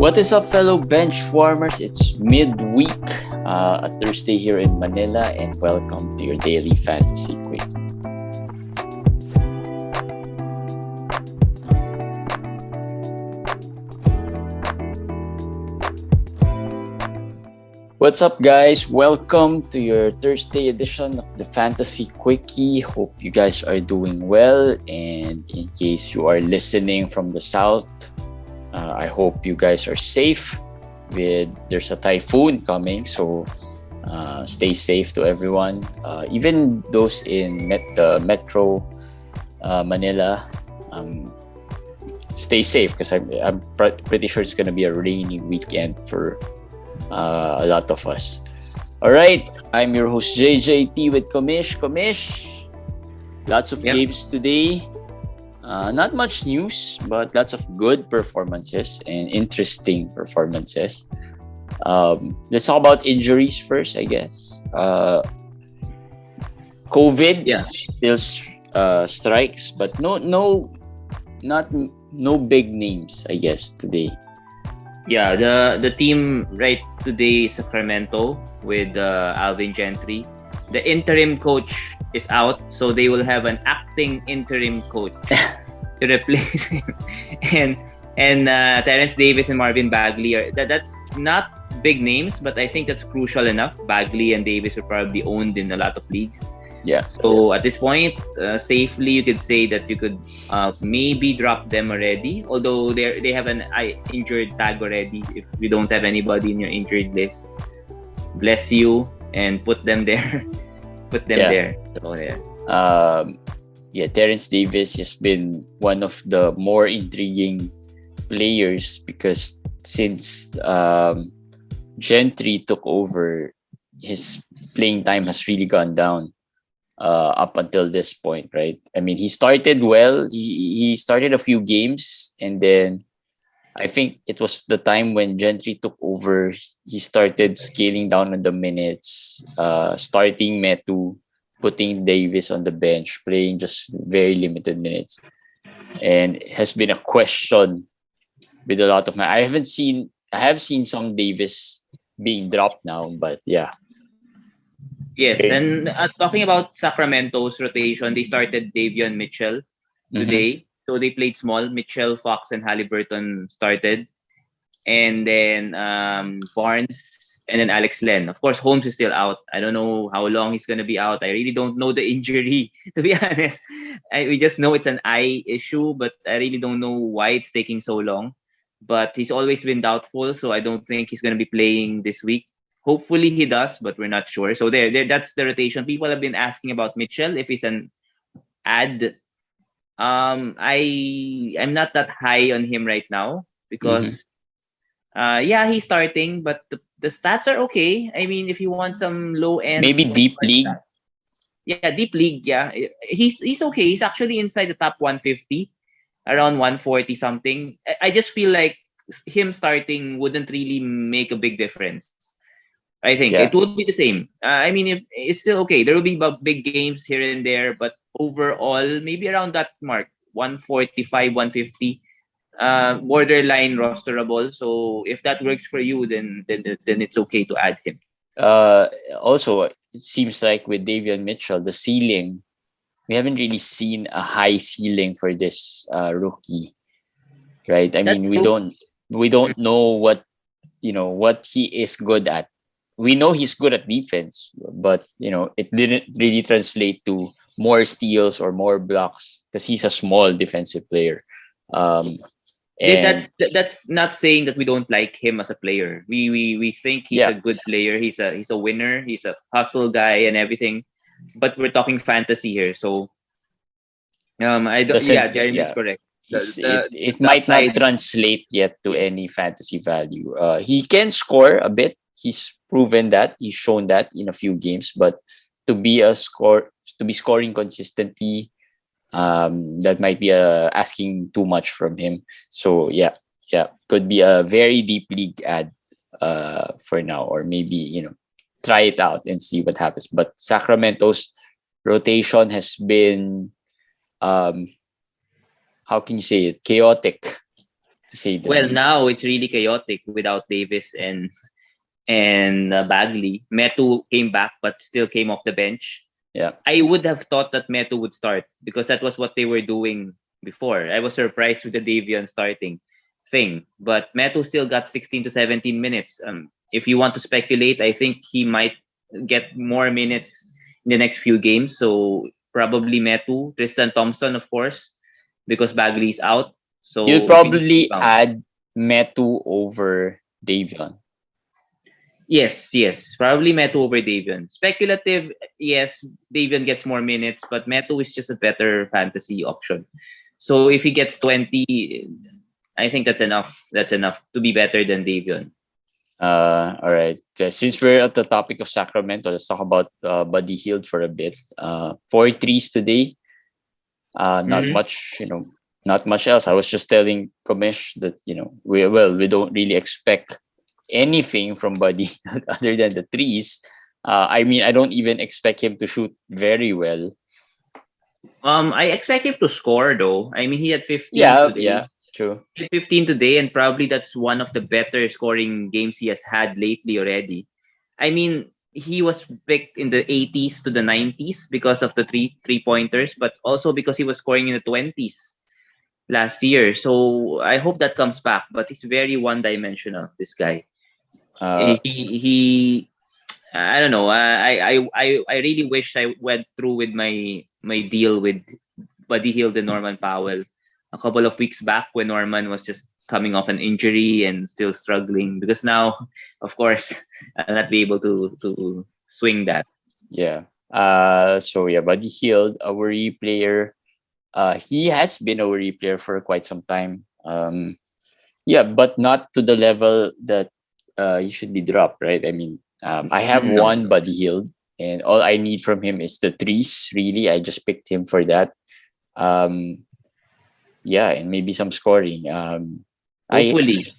What is up, fellow bench warmers? It's midweek, a Thursday here in Manila, and welcome to your daily fantasy quick. What's up, guys? Welcome to your Thursday edition of the Fantasy Quickie. Hope you guys are doing well, and in case you are listening from the south, I hope you guys are safe. There's a typhoon coming, so stay safe to everyone. Even those in the Metro Manila, stay safe because I'm pretty sure it's gonna be a rainy weekend for a lot of us. All right, I'm your host JJT with Commish. Lots of games today. Not much news, but lots of good performances and interesting performances. Let's talk about injuries first, I guess. COVID still strikes, but no big names, I guess, today. Yeah, the team right today is Sacramento with Alvin Gentry. The interim coach is out, so they will have an acting interim coach to replace him. And Terrence Davis and Marvin Bagley that's not big names, but I think that's crucial enough. Bagley and Davis are probably owned in a lot of leagues. Yeah. So at this point, safely you could say that you could maybe drop them already. Although they have an injured tag already. If you don't have anybody in your injured list, bless you and put them there. There. So, Terrence Davis has been one of the more intriguing players because since Gentry took over, his playing time has really gone down up until this point, right? I mean, he started well. He started a few games, and then I think it was the time when Gentry took over, he started scaling down on the minutes, starting Metu, putting Davis on the bench, playing just very limited minutes. And it has been a question with a lot of I have seen some Davis being dropped now, but yeah. Yes, and talking about Sacramento's rotation, they started Davion Mitchell today. So they played small. Mitchell, Fox, and Halliburton started. And then Barnes and then Alex Len. Of course, Holmes is still out. I don't know how long he's going to be out. I really don't know the injury, to be honest. We just know it's an eye issue, but I really don't know why it's taking so long. But he's always been doubtful, so I don't think he's going to be playing this week. Hopefully he does, but we're not sure. So there, that's the rotation. People have been asking about Mitchell if he's an ad. I'm not that high on him right now because he's starting, but the stats are okay. I mean, if you want some low end, maybe deep league. Deep league. Yeah, he's okay. He's actually inside the top 150, around 140 something. I just feel like him starting wouldn't really make a big difference. I think it would be the same. I mean, if it's still okay, there will be big games here and there, but overall, maybe around that mark, 145, 150, borderline rosterable. So if that works for you, then it's okay to add him. Also, it seems like with Davion Mitchell, the ceiling, we haven't really seen a high ceiling for this rookie, right? I mean, we don't know what he is good at. We know he's good at defense, but it didn't really translate to more steals or more blocks because he's a small defensive player. That's not saying that we don't like him as a player. We think he's a good player. He's a winner. He's a hustle guy and everything. But we're talking fantasy here, so Jeremy is correct. It might not translate yet to any fantasy value. He can score a bit. He's proven that. He's shown that in a few games, but to be scoring consistently, that might be asking too much from him. So could be a very deep league ad for now, or maybe try it out and see what happens. But Sacramento's rotation has been how can you say it, chaotic to say the Well, least. now it's really chaotic without Davis and Bagley. Metu came back, but still came off the bench. Yeah. I would have thought that Metu would start because that was what they were doing before. I was surprised with the Davion starting thing, but Metu still got 16 to 17 minutes. If you want to speculate, I think he might get more minutes in the next few games. So probably Metu, Tristan Thompson, of course, because Bagley's out. You'll So if you need to probably rebound. add Metu over Davion. Yes, probably Metu over Davion. Speculative, yes, Davion gets more minutes, but Metu is just a better fantasy option. So if he gets 20, I think that's enough. That's enough to be better than Davion. All right. Since we're at the topic of Sacramento, let's talk about Buddy Hield for a bit. 4 threes today. Not much, not much else. I was just telling Commish that we don't really expect anything from Buddy other than the threes. I mean, I don't even expect him to shoot very well. I expect him to score though. I mean, he had 15 Yeah, today. true. He had 15 today, and probably that's one of the better scoring games he has had lately already. I mean, he was picked in the 80s to the 90s because of the three pointers, but also because he was scoring in the 20s last year. So I hope that comes back. But it's very one dimensional. This guy. Uh, He I don't know. I really wish I went through with my deal with Buddy Hield and Norman Powell a couple of weeks back when Norman was just coming off an injury and still struggling, because now, of course, I'll not be able to swing that. yeah. So yeah, Buddy Hield, a worry player. He has been a worry player for quite some time. Yeah, but not to the level that he should be dropped, right? I mean, I have No, one Buddy Hield, and all I need from him is the threes. Really, I just picked him for that. Um, yeah, and maybe some scoring. I hopefully.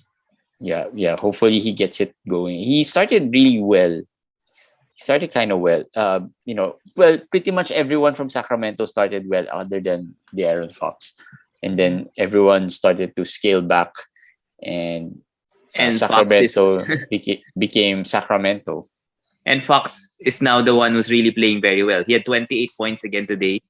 yeah. Hopefully he gets it going. He started really well. He started kind of well. Well, pretty much everyone from Sacramento started well, other than the Aaron Fox, and then everyone started to scale back, and And Fox is Sacramento became Sacramento. and Fox is now the one who's really playing very well. He had 28 points again today.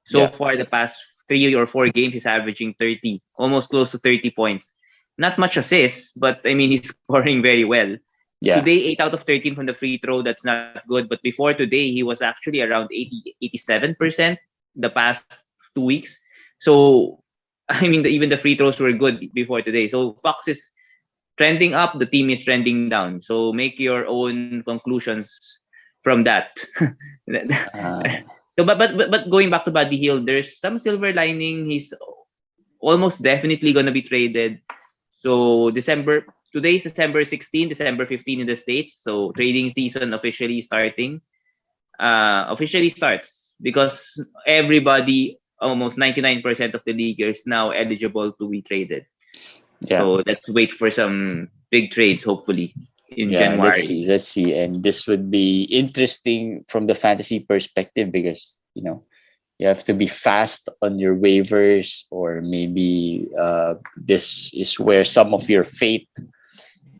So Yeah, far, the past 3 or 4 games, he's averaging 30, almost close to 30 points. Not much assists, but I mean, he's scoring very well. yeah, Today, 8 out of 13 from the free throw. That's not good. But before today, he was actually around 87% the past 2 weeks. So, I mean, even the free throws were good before today. So, Fox is trending up. The team is trending down. So, make your own conclusions from that. uh, So, but going back to Buddy Hield, there's some silver lining. He's almost definitely gonna be traded. So today is December 16, December 15 in the States. So trading season officially starting. Officially starts because everybody, almost 99% of the league is now eligible to be traded. yeah, So let's wait for some big trades, hopefully, in yeah. Let's January. see, and this would be interesting from the fantasy perspective because you have to be fast on your waivers, or maybe this is where some of your fate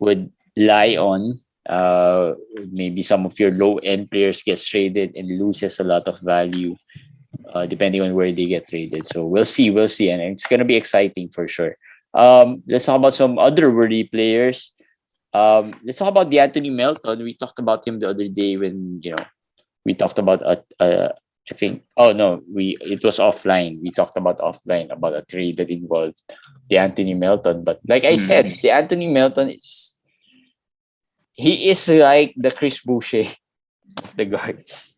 would lie on. Maybe some of your low end players gets traded and loses a lot of value, depending on where they get traded. So we'll see, and it's gonna be exciting for sure. Let's talk about some other worthy players. Let's talk about the Anthony Melton. We talked about him the other day when we talked about I think, oh no, it was offline. We talked about offline about a trade that involved the Anthony Melton. But like I said, the Anthony Melton he is like the Chris Boucher of the guards.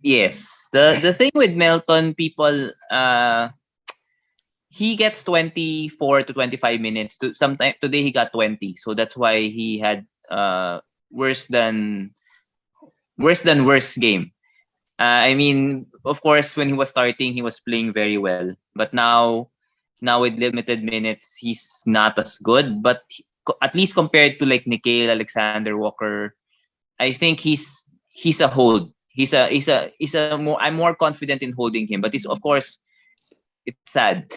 Yes. The thing with Melton, people, he gets 24 to 25 minutes. Sometime today he got 20, so that's why he had worse than worst game. I mean, of course, when he was starting, he was playing very well, but now with limited minutes, he's not as good. But at least compared to like Nikhil, Alexander Walker, I think he's a hold. He's a more. I'm more confident in holding him, but he's of course it's sad.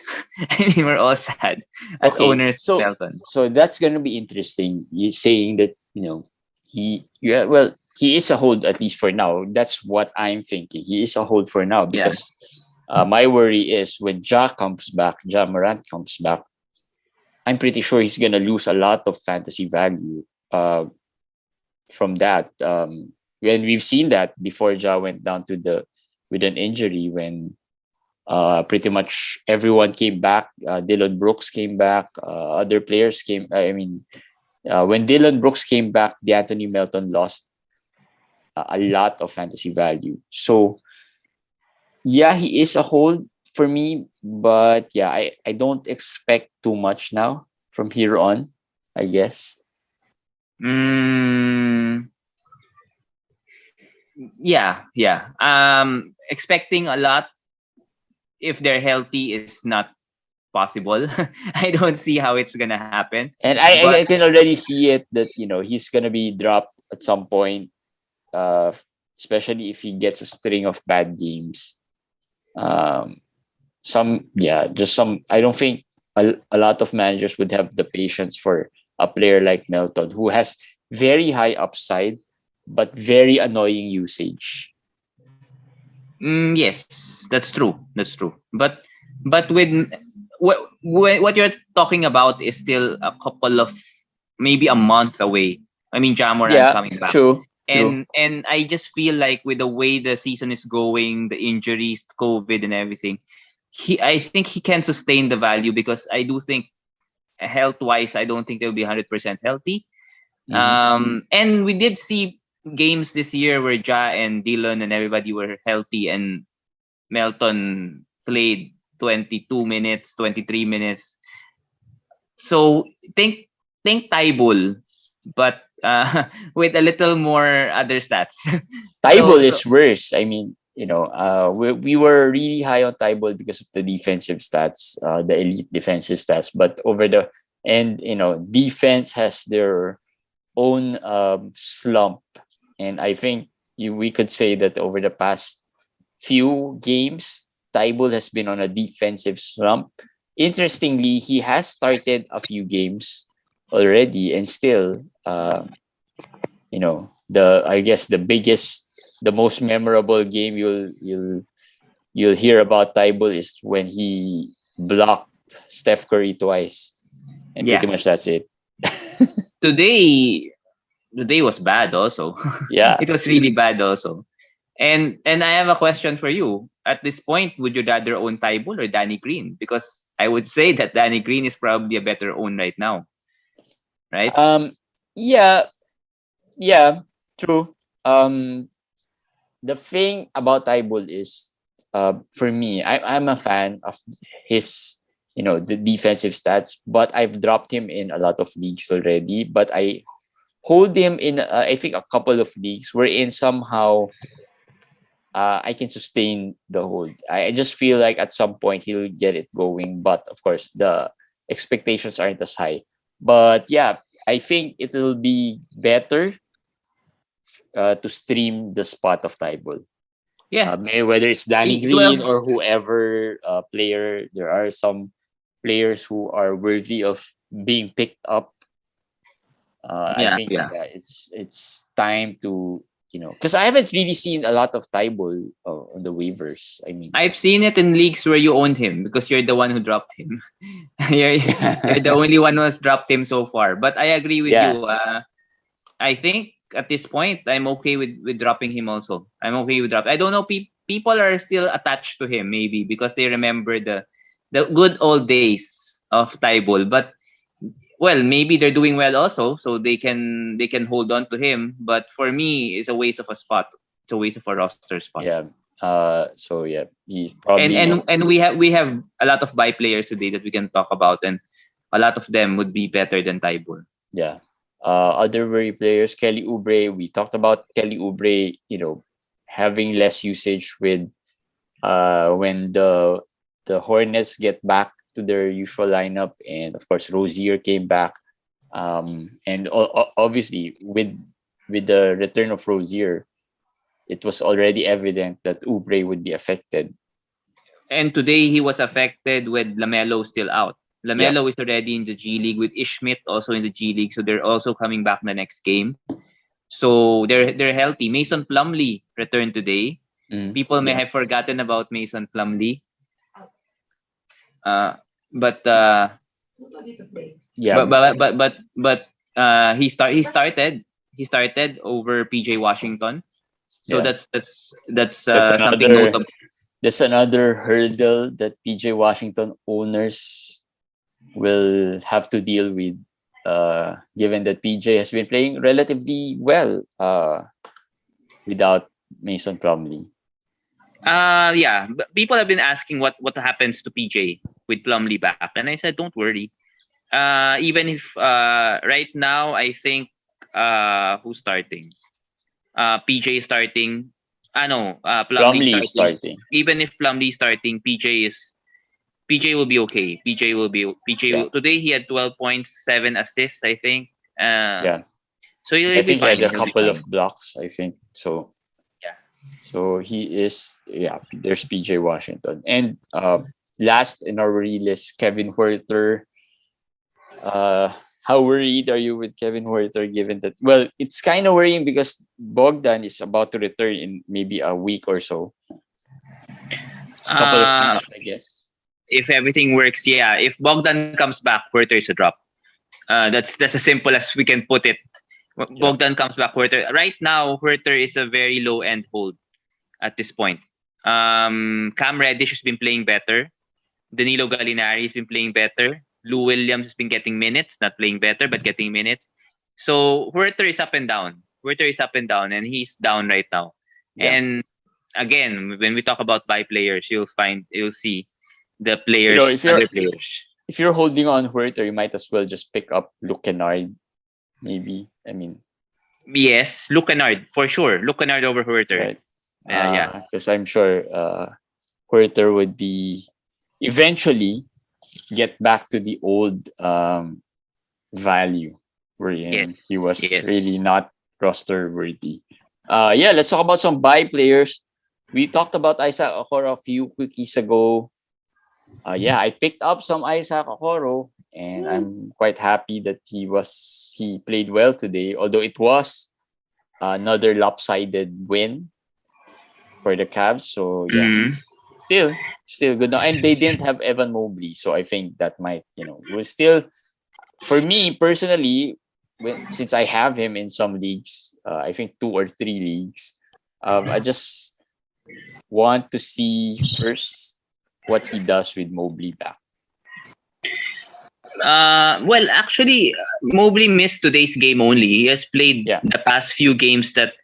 I mean, we're all sad as Okay, owners of Melton. so that's gonna be interesting. You're saying that he is a hold at least for now. That's what I'm thinking. He is a hold for now Yeah. because my worry is when Ja Morant comes back, I'm pretty sure he's gonna lose a lot of fantasy value from that. When we've seen that before Ja went down to the with an injury when pretty much everyone came back. Dylan Brooks came back. Other players came. When Dylan Brooks came back, D'Anthony Melton lost a lot of fantasy value. So yeah, he is a hold for me, but yeah, I don't expect too much now from here on, I guess. Mm, yeah. Expecting a lot if they're healthy is not possible. I don't see how it's gonna happen. And But I can already see it that he's gonna be dropped at some point, uh, especially if he gets a string of bad games. Um, just some. I don't think a lot of managers would have the patience for a player like Melton, who has very high upside but very annoying usage. yes, that's true. That's true. But with what you're talking about is still a couple of maybe a month away. I mean, Ja Morant Yeah, coming back. true, true. And I just feel like with the way the season is going, the injuries, COVID, and everything, I think he can sustain the value because I do think health wise, I don't think they'll be 100% healthy. Mm-hmm. And we did see games this year where Ja and Dylan and everybody were healthy, and Melton played 22 minutes, 23 minutes. So think Tybul, but with a little more other stats. Tybal So is worse. I mean, we were really high on Tybal because of the defensive stats, the elite defensive stats. But defense has their own slump, and I think we could say that over the past few games, Tybal has been on a defensive slump. Interestingly, he has started a few games already, and still, the I guess the most memorable game you'll hear about Tybal is when he blocked Steph Curry twice, and pretty yeah, much that's it. today today was bad also. Yeah. It was really bad also. And I have a question for you. At this point, would you rather own Tybul or Danny Green? Because I would say that Danny Green is probably a better own right now, right? Yeah, yeah, true. Um, the thing about Tybul is, for me, I'm a fan of his, the defensive stats, but I've dropped him in a lot of leagues already. But I hold him in, I think, a couple of leagues wherein somehow I can sustain the hold. I just feel like at some point he'll get it going, but of course the expectations aren't as high. But yeah, I think it will be better to stream the spot of Tybul. Yeah. Whether it's Danny Green 12. or whoever player, there are some players who are worthy of being picked up. I Yeah, think yeah. it's time to because I haven't really seen a lot of Tybul on the waivers. I mean, I've seen it in leagues where you owned him because you're the one who dropped him. You're the only one who has dropped him so far. But I agree with yeah, you. I think at this point, I'm okay with dropping him also. I'm okay with drop. I don't know. People are still attached to him maybe because they remember the good old days of Tybul. But well, maybe they're doing well also, so they can hold on to him. But for me, it's a waste of a spot. It's a waste of a roster spot. yeah. So yeah, he's And probably and and we have a lot of buy players today that we can talk about, and a lot of them would be better than Tybul. yeah. Other worry players, Kelly Oubre. We talked about Kelly Oubre. Having less usage with when the Hornets get back to their usual lineup, and of course Rozier came back, and obviously with the return of Rozier, it was already evident that Oubre would be affected. And today he was affected with Lamelo still out. Lamelo is already in the G League with Ishmit also in the G League, so they're also coming back in the next game. So they're healthy. Mason Plumlee returned today. People may have forgotten about Mason Plumlee. But he started over PJ Washington. So that's something notable. That's another hurdle that PJ Washington owners will have to deal with, given that PJ has been playing relatively well without Mason Plumlee. Yeah, people have been asking what happens to PJ with Plumlee back, and I said, don't worry. Even if right now I think who's starting? PJ is starting. Plumlee starting. Even if Plumlee is starting, PJ will be okay. Today he had 12 points, 7 assists, I think. So I think he had a couple of blocks, I think. So yeah. So he is there's PJ Washington. And last in our list, Kevin Huerter. How worried are you with Kevin Huerter given that? Well, it's kind of worrying because Bogdan is about to return in maybe a week or so. A couple of weeks, I guess. If everything works, yeah. If Bogdan comes back, Huerter is a drop. That's as simple as we can put it. Bogdan comes back, Huerter. Right now, Huerter is a very low end hold at this point. Cam Reddish has been playing better. Danilo Gallinari has been playing better. Lou Williams has been getting minutes, not playing better, but getting minutes. So Huerter is up and down. And he's down right now. Yeah. And again, when we talk about buy players, you'll see the players, other players. If you're holding on Huerter, you might as well just pick up Luke Kennard, maybe. I mean, yes, Luke Kennard for sure. Luke Kennard over Huerter. Right. Because I'm sure Huerter would be eventually get back to the old value wherein he was really not roster worthy. Let's talk about some buy players. We talked about Isaac Okoro a few quickies ago. I picked up some Isaac Okoro, and I'm quite happy that he played well today, although it was another lopsided win for the Cavs. So still good now. And they didn't have Evan Mobley, so I think that might, will still, for me personally, since I have him in some leagues, I think 2 or 3 leagues, I just want to see first what he does with Mobley back. Well, actually, Mobley missed today's game only. He has played the past few games that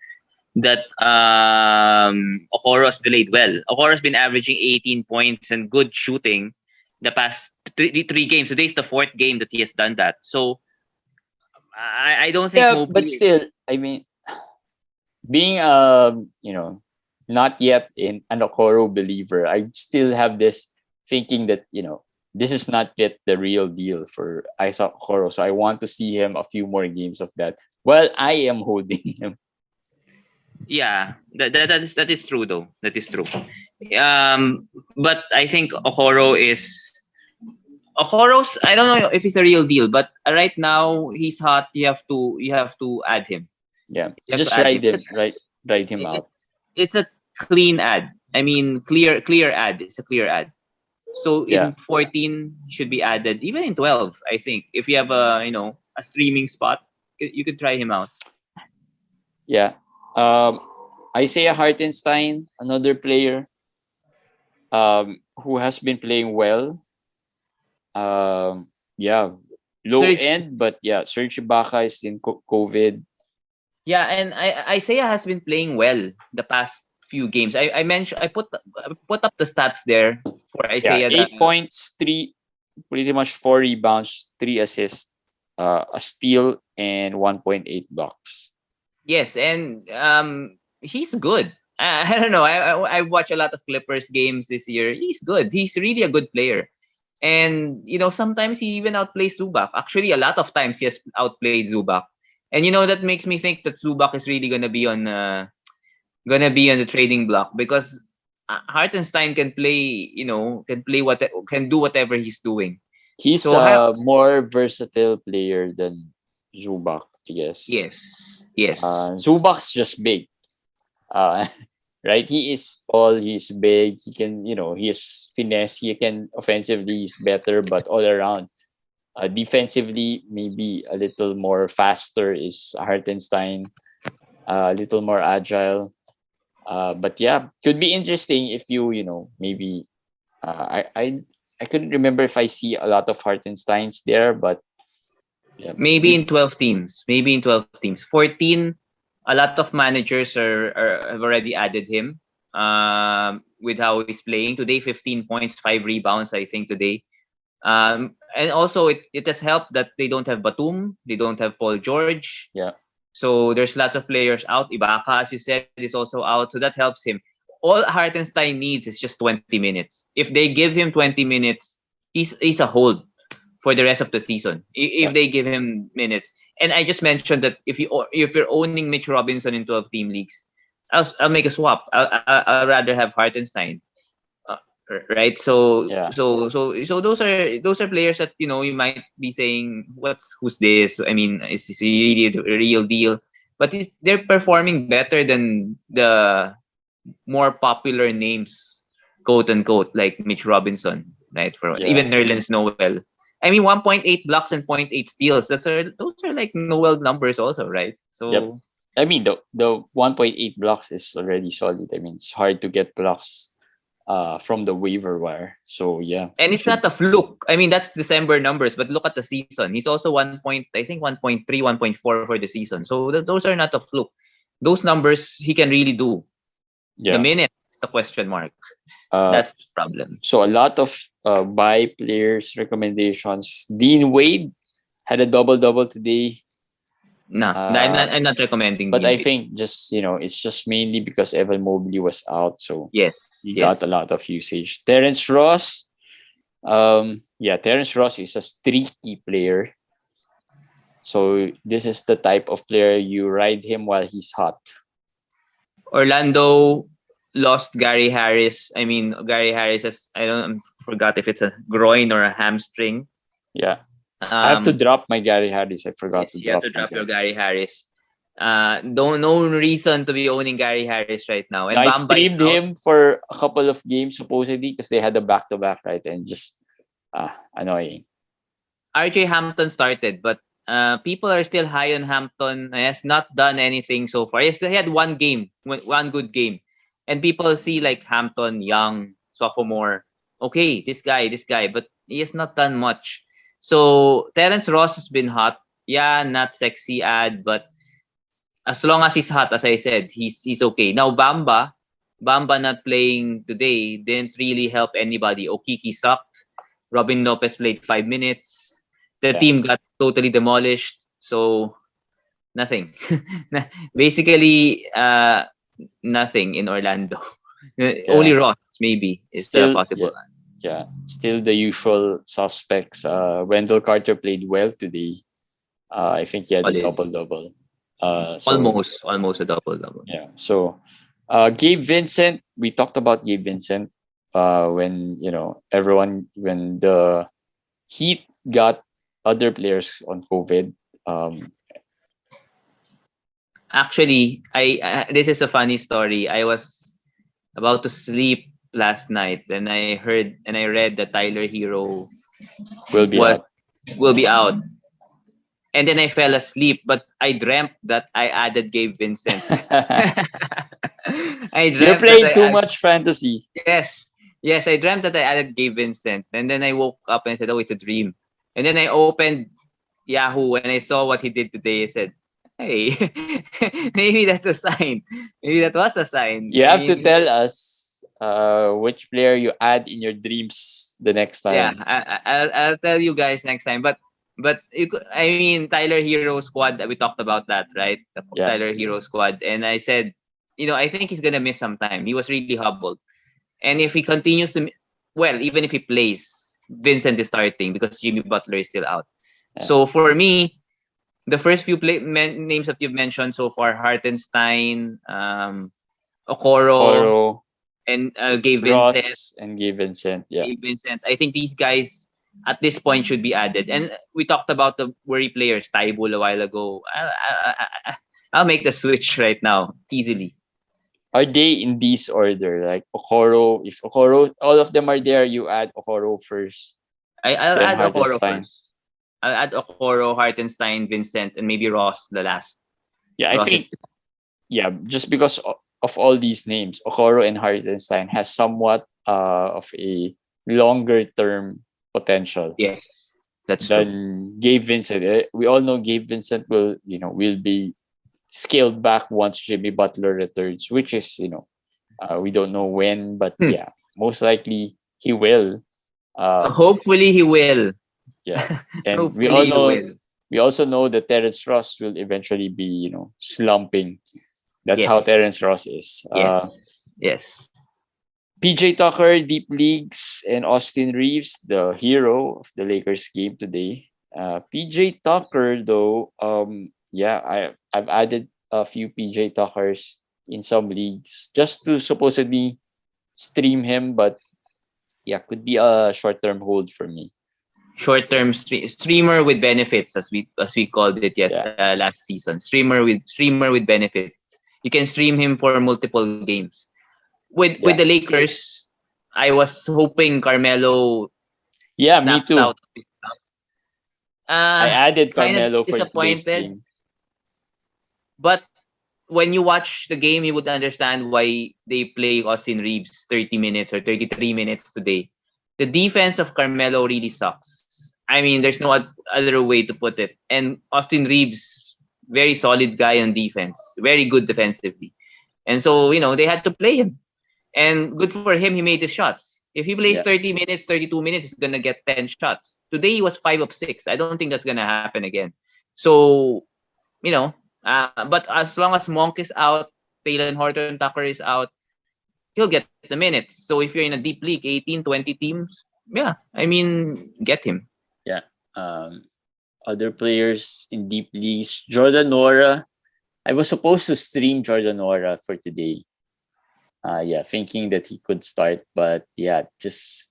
Okoro's played well. Okoro's been averaging 18 points and good shooting the past three games. Today's the 4th game that he has done that. So I don't think Mobley... but still, I mean, being not yet an Okoro believer, I still have this thinking that, this is not yet the real deal for Isaac Okoro. So I want to see him a few more games of that. Well, I am holding him. Yeah, that is true though. That is true. But I think Okoro's, I don't know if he's a real deal, but right now he's hot. You have to add him. Yeah, just write him out. It's a clean ad. I mean, clear ad. It's a clear ad. So in 14 should be added. Even in 12, I think if you have a streaming spot, you could try him out. Yeah. Isaiah Hartenstein, another player who has been playing well. Low end, but Serge Ibaka is in COVID. Yeah, and Isaiah has been playing well the past few games. I mentioned I put up the stats there for Isaiah. 8 points, 3, pretty much 4 rebounds, 3 assists, a steal, and 1.8 blocks. Yes, and he's good. I don't know. I watched a lot of Clippers games this year. He's good. He's really a good player. And sometimes he even outplays Zubac. Actually, a lot of times he has outplayed Zubac. And that makes me think that Zubac is really gonna be on the trading block, because Hartenstein can play, can do whatever he's doing. He's So a more versatile player than Zubac, I guess. yes. Zubac's just big. Uh, right? He is tall, he's big, he can, he is finesse, he can offensively, he's better, but all around. Defensively, maybe a little more faster is Hartenstein, a little more agile. But yeah, could be interesting if maybe I couldn't remember if I see a lot of Hartensteins there, but yeah, Maybe in 12 teams. Maybe in 12 teams. 14, a lot of managers have already added him with how he's playing. Today, 15 points, 5 rebounds, I think, today. And also, it has helped that they don't have Batum, they don't have Paul George. yeah, So there's lots of players out. Ibaka, as you said, is also out. So that helps him. All Hartenstein needs is just 20 minutes. If they give him 20 minutes, he's a hold for the rest of the season. yeah, If they give him minutes. And I just mentioned that if you're owning Mitch Robinson in 12 team leagues, I'll make a swap. I'll rather have Hartenstein. Uh, right? So yeah, so those are players that you might be saying, who's this? I mean, is this really the real deal? But they're performing better than the more popular names, quote unquote, like Mitch Robinson, right? For yeah. even Nerlens Noel. I mean, 1.8 blocks and zero point 0.8 steals. Those are like Noel numbers also, right? Yep. So I mean, the 1.8 blocks is already solid. I mean, it's hard to get blocks from the waiver wire. So yeah, and you it's should. not a fluke. I mean, that's December numbers, but look at the season. He's also 1.3, 1.4 for the season. So those are not a fluke. Those numbers he can really do. The Yeah. minute is the question mark. Uh, That's the problem. so a lot of buy players recommendations. Dean Wade had a double double today. Nah, I'm not. Uh, I'm not recommending but Dean I Wade. think just it's just mainly because Evan Mobley was out, so Yes, he got a yes. lot of usage. Terrence Ross, yeah, Terrence Ross is a streaky player. So this is the type of player you ride him while he's hot. Orlando lost Gary Harris. I mean, Gary Harris has, I forgot if it's a groin or a hamstring. Yeah. I have to Um, drop my Gary Harris. I forgot yes, to you have drop to my drop your Gary. Gary Harris. Don't No reason to be owning Gary Harris right now. And I Bamba is streamed out. him for a couple of games supposedly because they had a back to back, right? And just annoying. RJ Hampton started, but people are still high on Hampton. He has not done anything so far. He had one game, one good game, and people see like Hampton, young sophomore. Okay, this guy, but he has not done much. So Terrence Ross has been hot. Yeah, not sexy ad, but as long as he's hot, as I said, he's okay. Now Bamba not playing today didn't really help anybody. Okiki sucked. Robin Lopez played 5 minutes. The Yeah. team got totally demolished. So nothing. Basically, nothing in Orlando. Only Yeah. Ross maybe is the Still, possible. yeah. Still the usual suspects. Wendell Carter played well today. I think he had a Solid. double double. So Almost a double. yeah. So Gabe Vincent, we talked about Gabe Vincent when when the Heat got other players on COVID. Actually, I this is a funny story. I was about to sleep last night, and I heard and I read that Tyler Hero Will be was out. will be out. And then I fell asleep, but I dreamt that I added Gabe Vincent. I You're dreamt that playing too much fantasy. yes, I dreamt that I added Gabe Vincent, and then I woke up and said, "Oh, it's a dream." And then I opened Yahoo and I saw what he did today. I said, "Hey, maybe that's a sign. Maybe that was a sign." You I have to mean, tell us which player you add in your dreams the next yeah, time. I'll tell you guys next time. But I mean, Tyler Hero squad. We talked about that, right? The Yeah. Tyler Hero squad, and I said, I think he's gonna miss some time. He was really hobbled, and if he continues to, well, even if he plays, Vincent is starting because Jimmy Butler is still out. Yeah. So for me, the first few names that you've mentioned so far, Hartenstein, Okoro, Okoro. and Gabe Vincent. Ross and Gabe Vincent. Yeah. Gabe Vincent. I think these guys at this point should be added. And we talked about the worry players, Taibul a while ago. I'll make the switch right now easily. Are they in this order? Like Okoro, if Okoro, all of them are there, you add Okoro first. I'll Then add Okoro Hartenstein. first. I'll add Okoro, Hartenstein, Vincent, and maybe Ross the last. Yeah, I Ross think just because of all these names, Okoro and Hartenstein has somewhat of a longer term potential. Yes, that's than true. Gabe Vincent. We all know Gabe Vincent will be scaled back once Jimmy Butler returns, which is we don't know when, but yeah, most likely he will. Hopefully he will. Yeah, and Hopefully he will. we also know that Terrence Ross will eventually be slumping. That's how Yes. Terrence Ross is. Yes. PJ Tucker, Deep Leagues, and Austin Reeves, the hero of the Lakers game today. PJ Tucker, though, I've added a few PJ Tuckers in some leagues just to supposedly stream him, but yeah, could be a short-term hold for me. Short-term streamer with benefits, as we called it last season. Streamer with benefits. You can stream him for multiple games. With the Lakers, I was hoping Carmelo me too. out of his I added Carmelo for today's stream. But when you watch the game, you would understand why they play Austin Reeves 30 minutes or 33 minutes today. The defense of Carmelo really sucks. I mean, there's no other way to put it. And Austin Reeves, very solid guy on defense, very good defensively. And so, they had to play him. And good for him, he made his shots. If he plays 30 minutes, 32 minutes, he's going to get 10 shots. Today, he was 5 of 6. I don't think that's going to happen again. So, but as long as Monk is out, Taylor Horton Tucker is out, he'll get the minutes. So if you're in a deep league, 18, 20 teams, get him. Yeah. Other players in deep leagues, Jordan Nora. I was supposed to stream Jordan Nora for today. Thinking that he could start, but just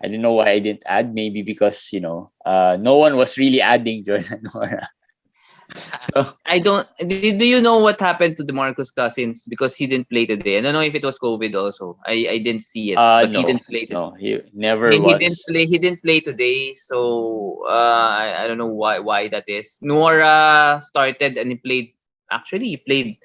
I don't know why I didn't add. Maybe because no one was really adding Jordan Nora. So I don't. Do you know what happened to DeMarcus Cousins because he didn't play today? I don't know if it was COVID also. I didn't see it, but no, he didn't play today. No, he never was. He didn't play today, so I don't know why that is. Nora started and he played. Actually, he played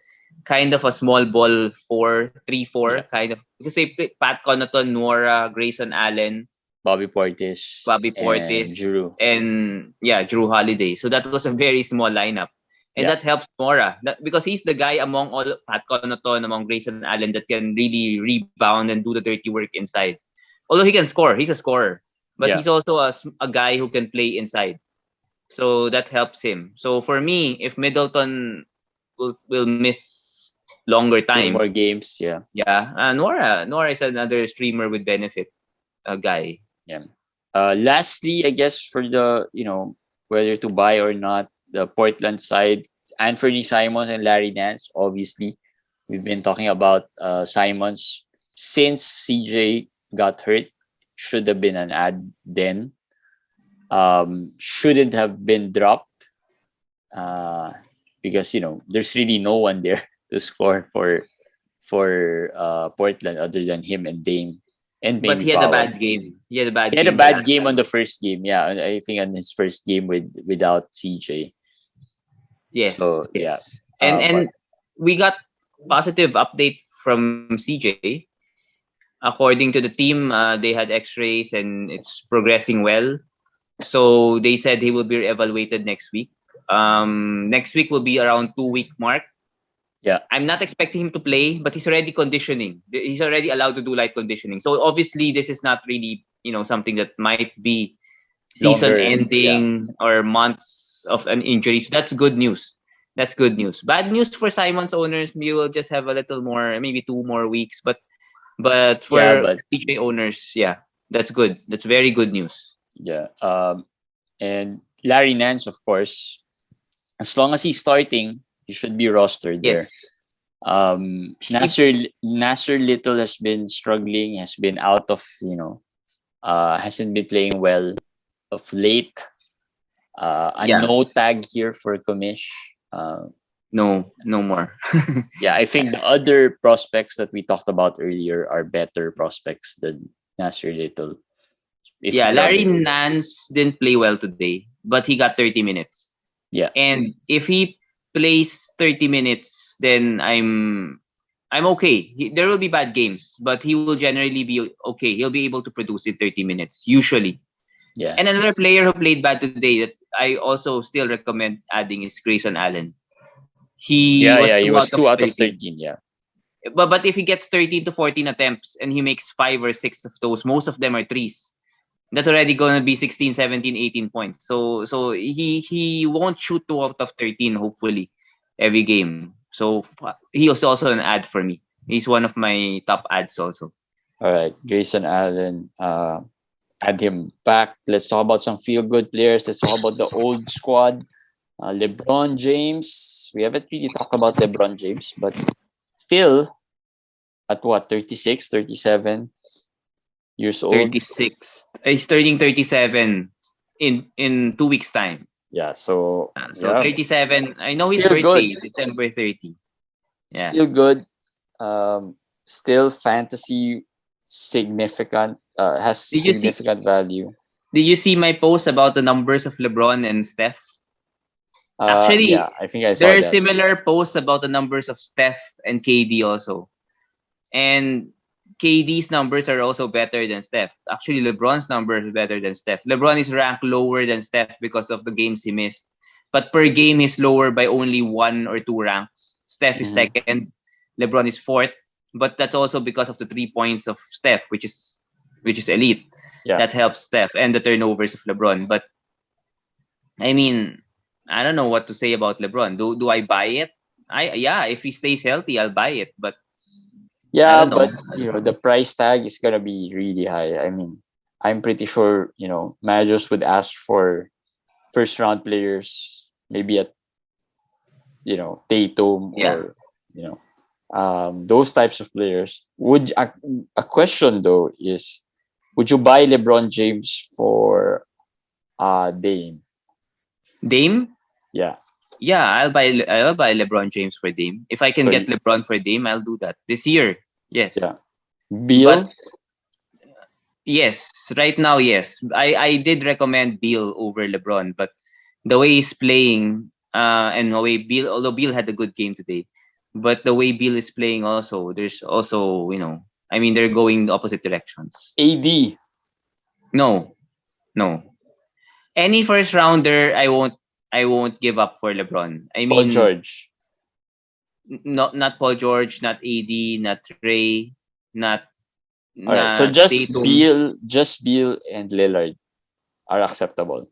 kind of a small ball 4-3-4 kind of, because they played Pat Connaughton, Nora, Grayson Allen, Bobby Portis, and Drew. And Drew Holiday. So that was a very small lineup. And that helps Nora. Because he's the guy among all Pat Connaughton, among Grayson Allen that can really rebound and do the dirty work inside. Although he can score. He's a scorer. But he's also a guy who can play inside. So that helps him. So for me, if Middleton will miss longer time, more games, Nora is another streamer with benefit guy. Lastly, I guess for the whether to buy or not, the Portland side, Anthony Simons and Larry Nance. Obviously, we've been talking about Simons since CJ got hurt. Should have been an ad then. Shouldn't have been dropped. Because there's really no one there to score for Portland other than him and Dame. And but he had a bad game. He had a bad game on the first game. Yeah, I think on his first game without CJ. Yes. So, yes. And we got positive update from CJ. According to the team, they had X-rays and it's progressing well. So they said he will be evaluated next week. Next week will be around 2-week mark. Yeah. I'm not expecting him to play, but he's already conditioning. He's already allowed to do light conditioning. So obviously this is not really, something that might be season ending or months of an injury. So that's good news. That's good news. Bad news for Simon's owners, we will just have a little more, maybe 2 more weeks. But for CJ owners, that's good. That's very good news. Yeah. And Larry Nance, of course, as long as he's starting, he should be rostered there. Nasser Little has been struggling, has been out of, hasn't been playing well of late. A Yeah. no tag here for commish. No more. Yeah, I think the other prospects that we talked about earlier are better prospects than Nasser Little. If Yeah, there are, Larry Nance didn't play well today, but he got 30 minutes. yeah, And if he plays 30 minutes, then I'm okay. There will be bad games, but he will generally be okay. He'll be able to produce in 30 minutes, usually. yeah, And another player who played bad today that I also still recommend adding is Grayson Allen. He yeah, was yeah. He 2 was out of 13. 2 out of 13. Yeah, But if he gets 13 to 14 attempts and he makes 5 or 6 of those, most of them are threes. That's already gonna be 16, 17, 18 points. So he won't shoot 2 out of 13 hopefully every game. So he was also an ad for me. He's one of my top ads also. all right. Grayson Allen. Add him back. Let's talk about some feel good players. Let's talk about the old squad. LeBron James. We haven't really talked about LeBron James, but still at what, 36, 37 years old. 36. He's turning 37 in 2 weeks time. Yeah, so So yeah, 37. I know his still good. birthday, December 30. Yeah. Still good. Still fantasy significant. Has Did you see significant value. did you see my post about the numbers of LeBron and Steph? Yeah, Actually, I think I there saw are that. similar posts about the numbers of Steph and KD also. And KD's numbers are also better than Steph. Actually, LeBron's numbers are better than Steph. LeBron is ranked lower than Steph because of the games he missed. But per game, he's lower by only 1 or 2 ranks. Steph is Hmm. second. LeBron is fourth. But that's also because of the 3 points of Steph, which is elite. Yeah, That helps Steph and the turnovers of LeBron. But I mean, I don't know what to say about LeBron. Do I buy it? If he stays healthy, I'll buy it. But I yeah, don't know. but the price tag is gonna be really high. I mean, I'm pretty sure managers would ask for first round players, maybe at Tatum Yeah. or those types of players. Would a question though is, would you buy LeBron James for Dame? Dame? Yeah. Yeah, I'll buy LeBron James for Dame. If I can So get LeBron for Dame, I'll do that. This year. Yes. yeah, But Beal. yes, right now yes. I did recommend Beal over LeBron, but the way he's playing and the way Beal, although Beal had a good game today, but the way Beal is playing also, there's also, I mean they're going opposite directions. AD. No. No. Any first rounder I won't give up for LeBron. I Paul mean, George. not Paul George, not AD, not Trey, not All right. So not Tatum. Just Beal and Lillard are acceptable.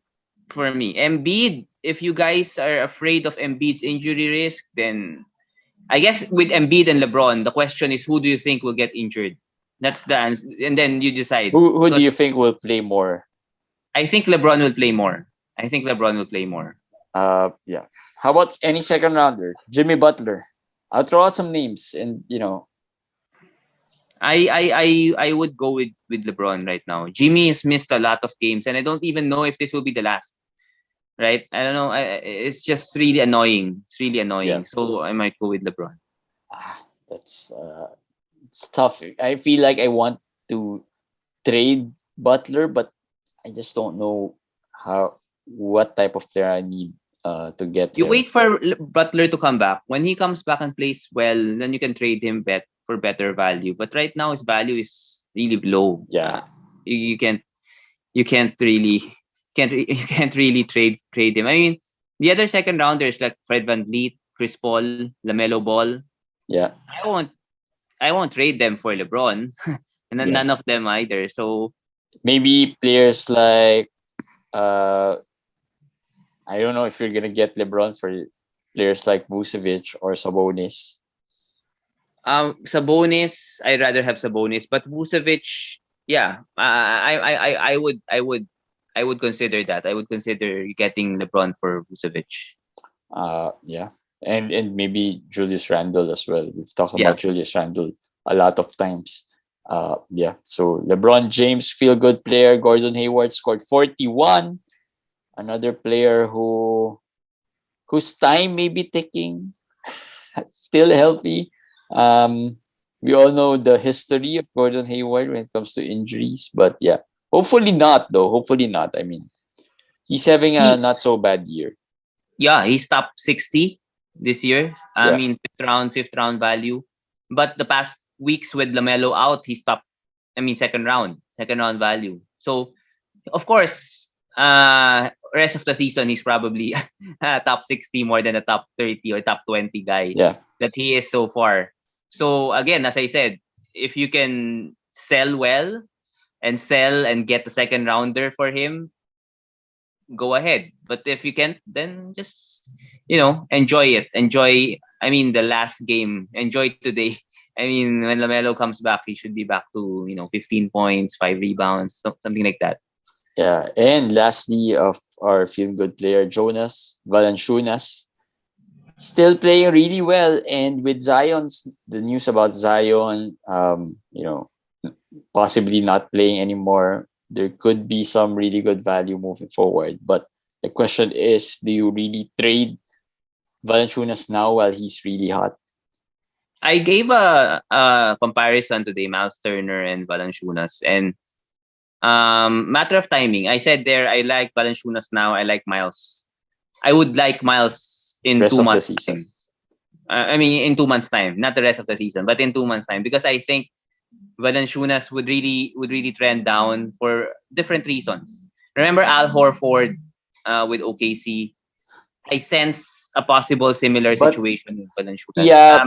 For me, Embiid. If you guys are afraid of Embiid's injury risk, then I guess with Embiid and LeBron, the question is who do you think will get injured? That's the answer, and then you decide. Who do you Because think will play more? I think LeBron will play more. I think LeBron will play more. Yeah. How about any second rounder? Jimmy Butler. I'll throw out some names, and I would go with LeBron right now. Jimmy has missed a lot of games, and I don't even know if this will be the last. Right? I don't know. It's just really annoying. It's really yeah. annoying. So I might go with LeBron. That's it's tough. I feel like I want to trade Butler, but I just don't know what type of player I need to get You him. wait for Butler to come back. When he comes back and plays well, then you can trade him for better value. But right now his value is really low. Yeah. You can't really you can't really trade him. I mean, the other second rounders like Fred VanVleet, Chris Paul, Lamelo Ball. Yeah. I won't trade them for LeBron, and then Yeah. none of them either. So Maybe players like I don't know if you're gonna get LeBron for players like Vucevic or Sabonis. Sabonis, I'd rather have Sabonis, but Vucevic, yeah, I would consider that. I would consider getting LeBron for Vucevic. Yeah. and maybe Julius Randle as well. We've talked Yeah. about Julius Randle a lot of times. Yeah. So LeBron James, feel good player. Gordon Hayward scored 41. Another player whose time may be ticking, still healthy. We all know the history of Gordon Hayward when it comes to injuries, but yeah, hopefully not though. Hopefully not. I mean, he's having a He, not so bad year. yeah, he's top 60 this year. I Yeah. mean, fifth round value. But the past weeks with LaMelo out, he's top, second round value. So, of course, rest of the season, he's probably top 60 more than a top 30 or top 20 guy Yeah. that he is so far. So, again, as I said, if you can sell well and sell and get the second rounder for him, go ahead. But if you can't, then just enjoy it. Enjoy. The last game. Enjoy today. When LaMelo comes back, he should be back to 15 points, 5 rebounds, something like that. Yeah. And lastly, of our feel good player, Jonas Valanciunas, still playing really well. And with the news about Zion, possibly not playing anymore, there could be some really good value moving forward. But the question is, do you really trade Valanciunas now while he's really hot? I gave a comparison today, Miles Turner and Valanciunas, and matter of timing. I said there, I like Valanciunas now. I like Miles. I would like Miles in Rest 2 of the months' season. time. In 2 months' time, not the rest of the season, but in 2 months' time, because I think Valanciunas would really trend down for different reasons. Remember Al Horford with OKC? I sense a possible similar situation with Valanciunas. Yeah,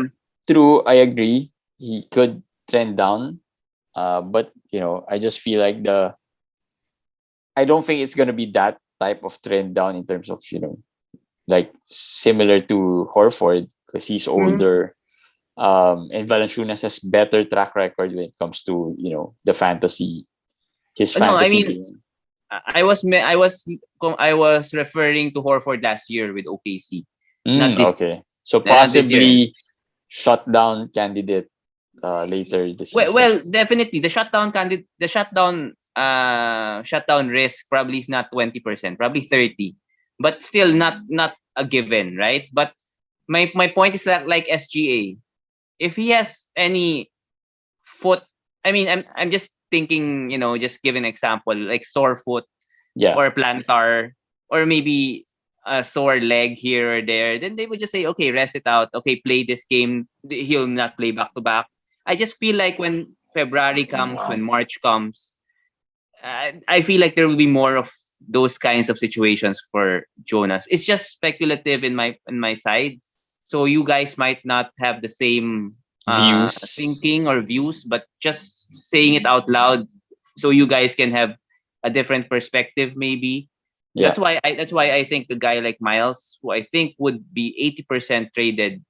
true. I agree. He could trend down, but I just feel like I don't think it's gonna be that type of trend down in terms of like similar to Horford because he's older. And Valanciunas has better track record when it comes to the fantasy, his fantasy game. I was referring to Horford last year with OKC. Not this. Okay, so possibly shutdown candidate later this season. Well, definitely the shutdown risk probably is not 20%, probably 30, but still not a given, right? But my point is like SGA. If he has any foot, I'm just thinking, just give an example, like sore foot, or plantar, or maybe a sore leg here or there, then they would just say, okay, rest it out. Okay, play this game. He'll not play back to back. I just feel like when February comes, when March comes, I feel like there will be more of those kinds of situations for Jonas. It's just speculative in my side. So you guys might not have the same thinking or views, but just saying it out loud so you guys can have a different perspective maybe. Yeah. That's why I think the guy like Miles, who I think would be 80% traded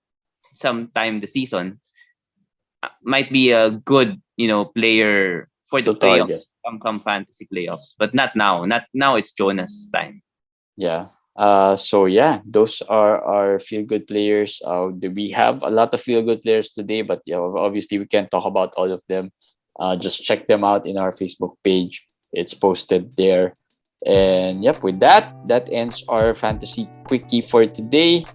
sometime this season, might be a good, player for the playoffs, come fantasy playoffs, but not now. Not now. It's Jonas' time. Yeah. So yeah, those are our feel good players. We have a lot of feel good players today, but obviously we can't talk about all of them. Just check them out in our Facebook page. It's posted there. And yep, with that ends our fantasy quickie for today.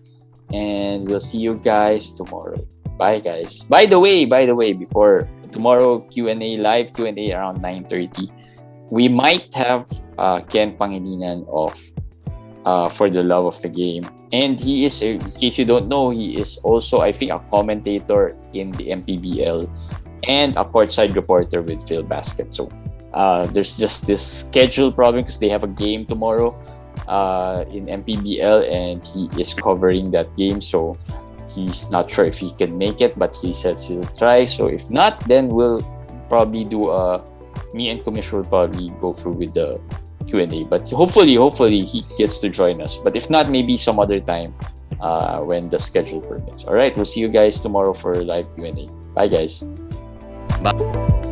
And we'll see you guys tomorrow. Bye guys. By the way, before tomorrow live Q&A around 9:30, we might have Ken Pangilinan of For the Love of the Game. And he is, in case you don't know, he is also, I think, a commentator in the MPBL and a courtside reporter with Phil Basket. So there's just this schedule problem because they have a game tomorrow in MPBL and he is covering that game. So he's not sure if he can make it, but he says he'll try. So if not, then we'll probably do me and Commish will probably go through with the Q&A, but hopefully he gets to join us. But if not, maybe some other time when the schedule permits. All right, we'll see you guys tomorrow for live Q&A. Bye guys. Bye.